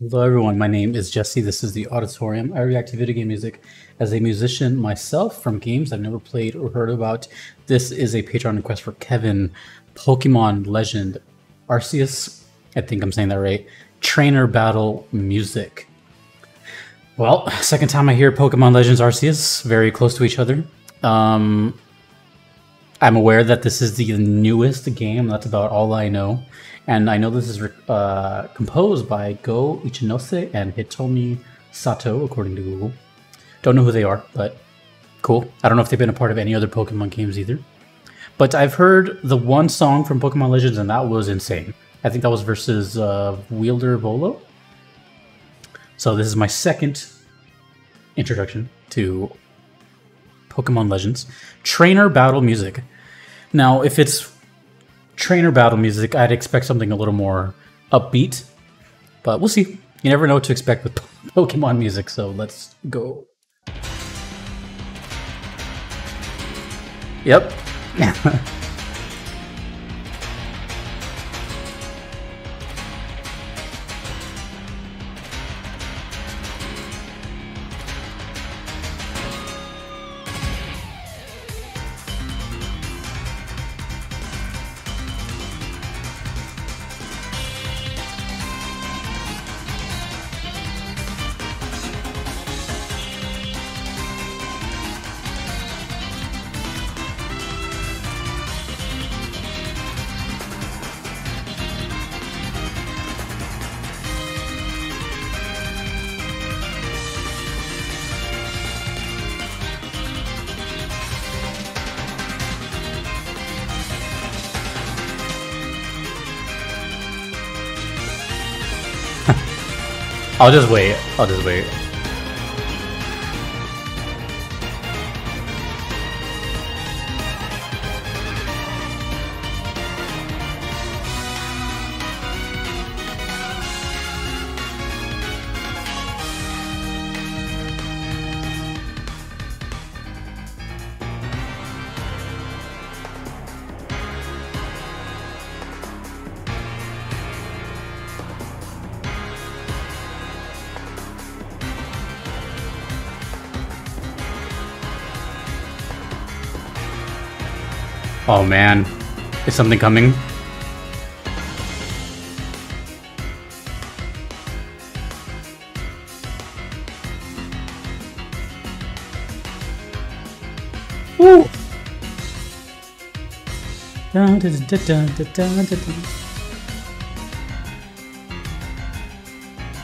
Hello everyone, my name is Jesse. This is the Auditorium. I react to video game music as a musician myself from games I've never played or heard about. This is a Patreon request for Kevin, Pokemon Legend, Arceus, I think I'm saying that right, Trainer Battle Music. Well, second time I hear Pokemon Legends Arceus, very close to each other. I'm aware that this is the newest game, that's about all I know. And I know this is composed by Go Ichinose and Hitomi Sato, according to Google. Don't know who they are, but cool. I don't know if they've been a part of any other Pokemon games either. But I've heard the one song from Pokemon Legends, and that was insane. I think that was versus Wielder Volo. So this is my second introduction to Pokemon Legends. Trainer Battle Music. Now, if it's Trainer Battle Music, I'd expect something a little more upbeat, but we'll see. You never know what to expect with Pokemon music, so let's go. Yep. I'll just wait. I'll just wait. Oh man, is something coming? Woo!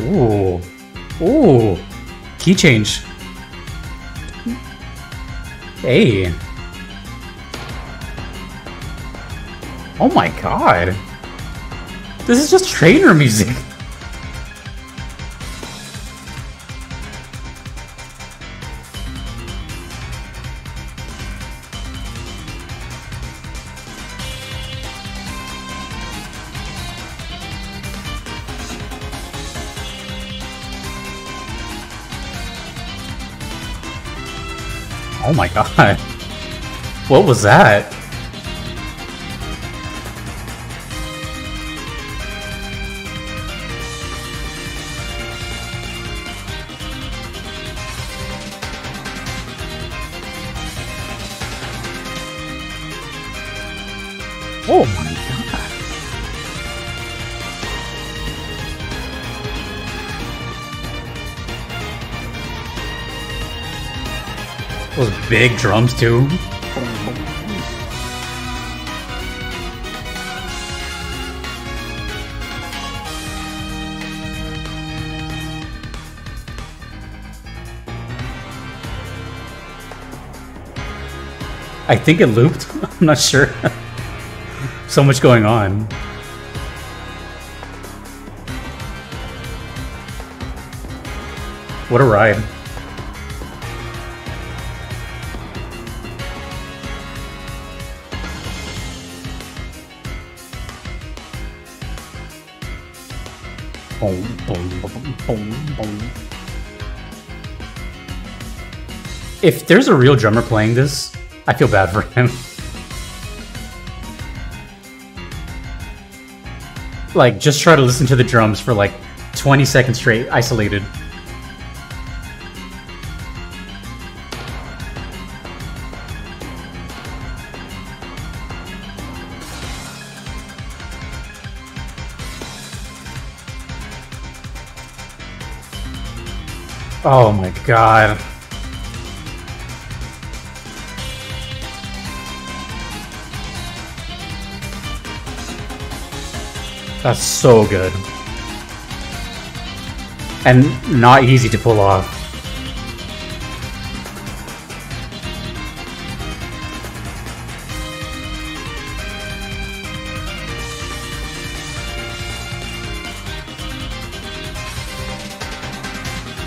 Ooh, ooh, key change. Hey. Oh my god! This is just trainer music! Oh my god! What was that? Oh my god. Those big drums too. I think it looped. I'm not sure. So much going on. What a ride. Boom, boom, boom, boom, boom. If there's a real drummer playing this, I feel bad for him. Like, just try to listen to the drums for like 20 seconds straight, isolated. Oh my god. That's so good. And not easy to pull off.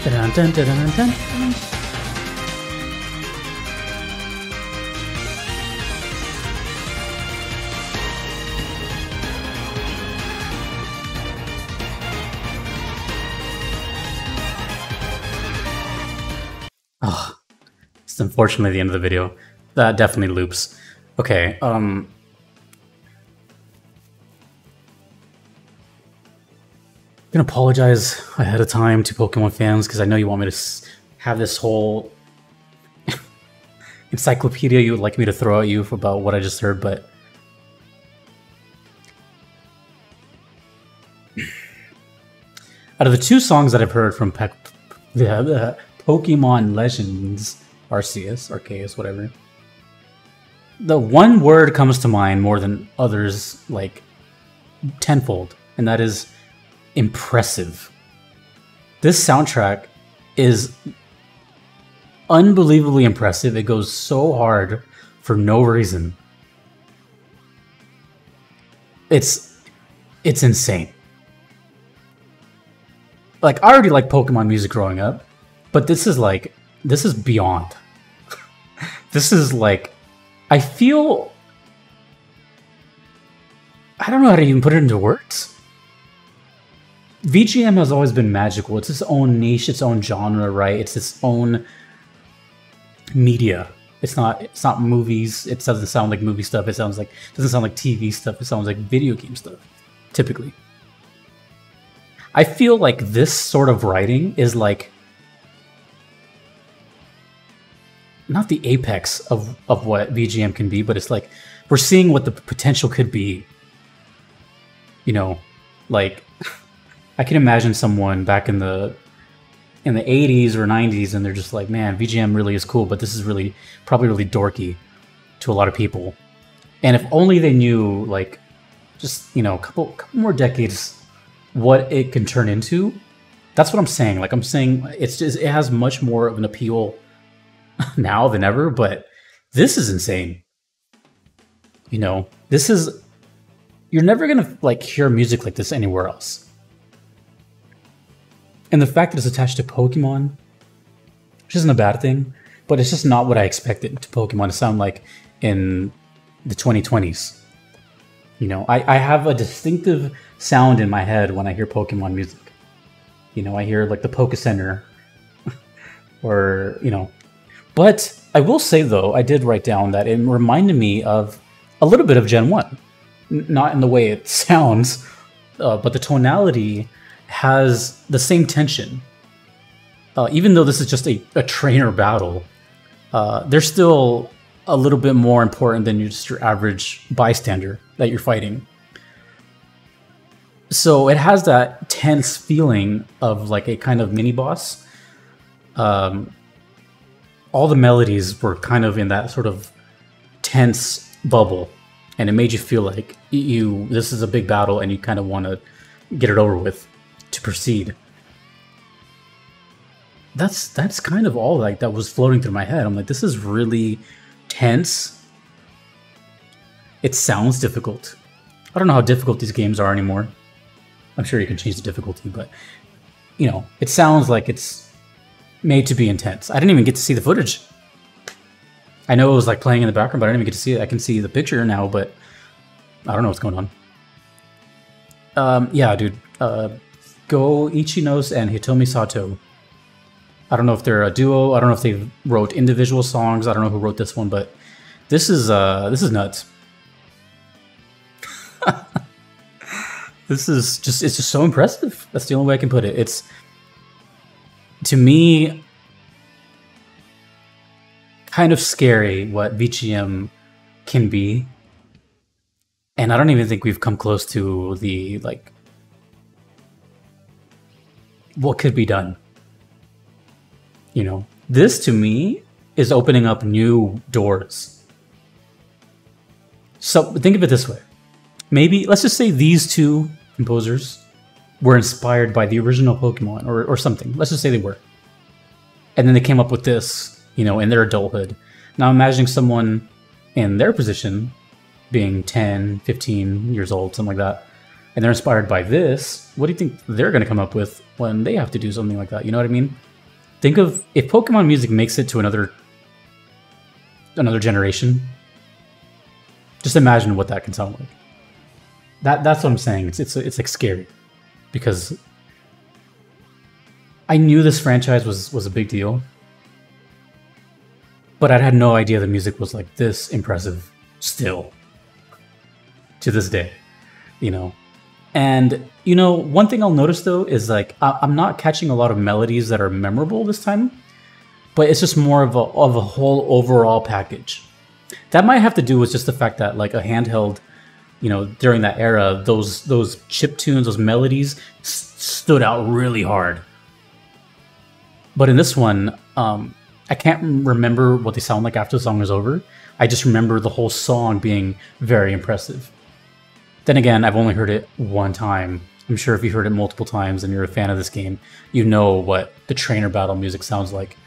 Dun, dun, dun, dun, dun, dun. Oh, it's unfortunately the end of the video. That definitely loops. Okay, I'm gonna apologize ahead of time to Pokemon fans because I know you want me to have this whole encyclopedia you would like me to throw at you about what I just heard, but out of the two songs that I've heard from Pokemon Legends, Arceus, whatever, the one word comes to mind more than others, like tenfold, and that is impressive. This soundtrack is unbelievably impressive. It goes so hard for no reason. It's insane. Like, I already liked Pokemon music growing up, but this is beyond. This is like, I feel, I don't know how to even put it into words. VGM has always been magical. It's its own niche, its own genre, right? It's its own media. It's not movies. It doesn't sound like movie stuff. It doesn't sound like TV stuff. It sounds like video game stuff, typically. I feel like this sort of writing is like not the apex of what VGM can be, but it's like we're seeing what the potential could be. You know, like I can imagine someone back in the 80s or 90s and they're just like, man, VGM really is cool, but this is probably really dorky to a lot of people. And if only they knew, like, just, you know, a couple more decades what it can turn into. That's what I'm saying. Like, I'm saying it has much more of an appeal now than ever, but this is insane. You know, you're never gonna like hear music like this anywhere else. And the fact that it's attached to Pokemon, which isn't a bad thing, but it's just not what I expected to Pokemon to sound like in the 2020s. You know, I have a distinctive sound in my head when I hear Pokemon music. You know, I hear like the Poke Center or, you know. But I will say, though, I did write down that it reminded me of a little bit of Gen 1. Not in the way it sounds, but the tonality has the same tension. Even though this is just a trainer battle, they're still a little bit more important than just your average bystander that you're fighting. So it has that tense feeling of like a kind of mini boss. All the melodies were kind of in that sort of tense bubble, and it made you feel like this is a big battle and you kind of want to get it over with to proceed. That's kind of all like that was floating through my head. I'm like, this is really tense. It sounds difficult. I don't know how difficult these games are anymore. I'm sure you can change the difficulty, but you know, it sounds like it's made to be intense. I didn't even get to see the footage. I know it was like playing in the background, but I didn't even get to see it. I can see the picture now, but I don't know what's going on. Yeah, dude. Go Ichinos and Hitomi Sato. I don't know if they're a duo. I don't know if they wrote individual songs. I don't know who wrote this one, but this is nuts. This is just, it's just so impressive. That's the only way I can put it. It's, to me, kind of scary what VGM can be. And I don't even think we've come close to the, like, what could be done. You know, this to me is opening up new doors. So think of it this way. Maybe, let's just say these two composers were inspired by the original Pokemon or something. Let's just say they were. And then they came up with this, you know, in their adulthood. Now imagining someone in their position being 10, 15 years old, something like that, and they're inspired by this, what do you think they're going to come up with when they have to do something like that? You know what I mean? Think of, if Pokemon music makes it to another generation, just imagine what that can sound like. That's what I'm saying. It's like scary, because I knew this franchise was a big deal, but I had no idea the music was like this impressive still to this day, you know. And you know, one thing I'll notice though is like I'm not catching a lot of melodies that are memorable this time, but it's just more of a whole overall package. That might have to do with just the fact that like a handheld, you know, during that era, those chip tunes, those melodies stood out really hard. But in this one, I can't remember what they sound like after the song is over. I just remember the whole song being very impressive. Then again, I've only heard it one time. I'm sure if you heard it multiple times and you're a fan of this game, you know what the trainer battle music sounds like.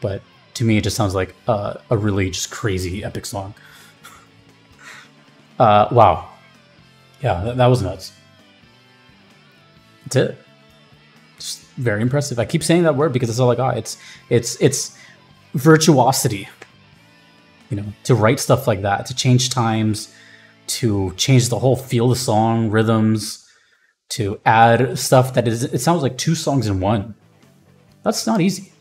But to me, it just sounds like a really just crazy epic song. Wow. Yeah, that was nuts. That's it. Just very impressive. I keep saying that word because that's all I got. It's virtuosity. You know, to write stuff like that, to change times, to change the whole feel of the song, rhythms, to add stuff that is, it sounds like two songs in one. That's not easy.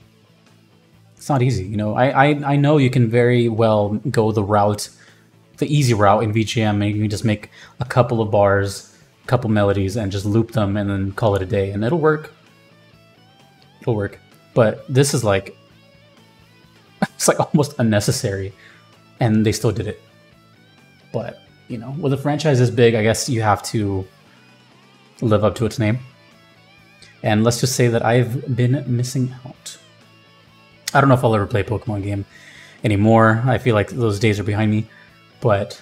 It's not easy. You know, I know you can very well go the easy route in VGM, and you can just make a couple of bars, a couple melodies, and just loop them and then call it a day, and it'll work. It'll work. But this is like, it's like almost unnecessary, and they still did it. But, you know, with a franchise this big, I guess you have to live up to its name. And let's just say that I've been missing out. I don't know if I'll ever play a Pokemon game anymore. I feel like those days are behind me. But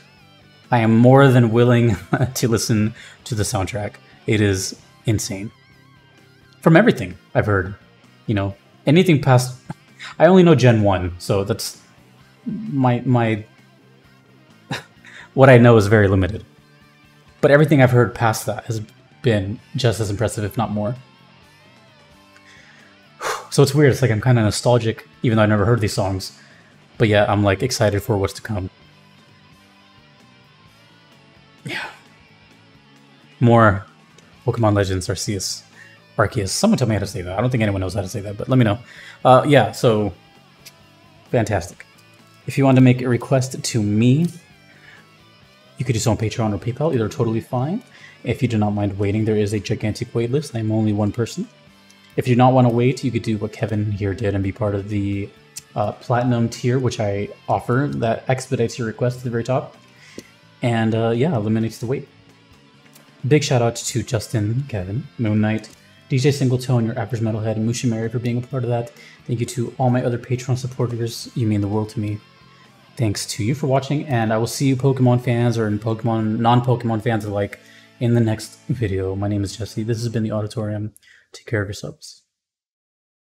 I am more than willing to listen to the soundtrack. It is insane. From everything I've heard, you know, anything past, I only know Gen 1, so that's my what I know is very limited. But everything I've heard past that has been just as impressive, if not more. So it's weird, it's like I'm kind of nostalgic, even though I never heard these songs. But yeah, I'm like excited for what's to come. Yeah. More Pokemon Legends Arceus. Someone tell me how to say that. I don't think anyone knows how to say that, but let me know. Yeah, so fantastic. If you want to make a request to me, you could do so on Patreon or PayPal. Either are totally fine. If you do not mind waiting, there is a gigantic wait list. I'm only one person. If you do not want to wait, you could do what Kevin here did and be part of the Platinum tier, which I offer. That expedites your request to the very top. And yeah, eliminates the wait. Big shout out to Justin, Kevin, Moon Knight, DJ Singletone, your average metalhead, and Musha Mary for being a part of that. Thank you to all my other Patreon supporters. You mean the world to me. Thanks to you for watching, and I will see you Pokemon fans or non-Pokemon fans alike in the next video. My name is Jesse. This has been the Auditorium. Take care of yourselves.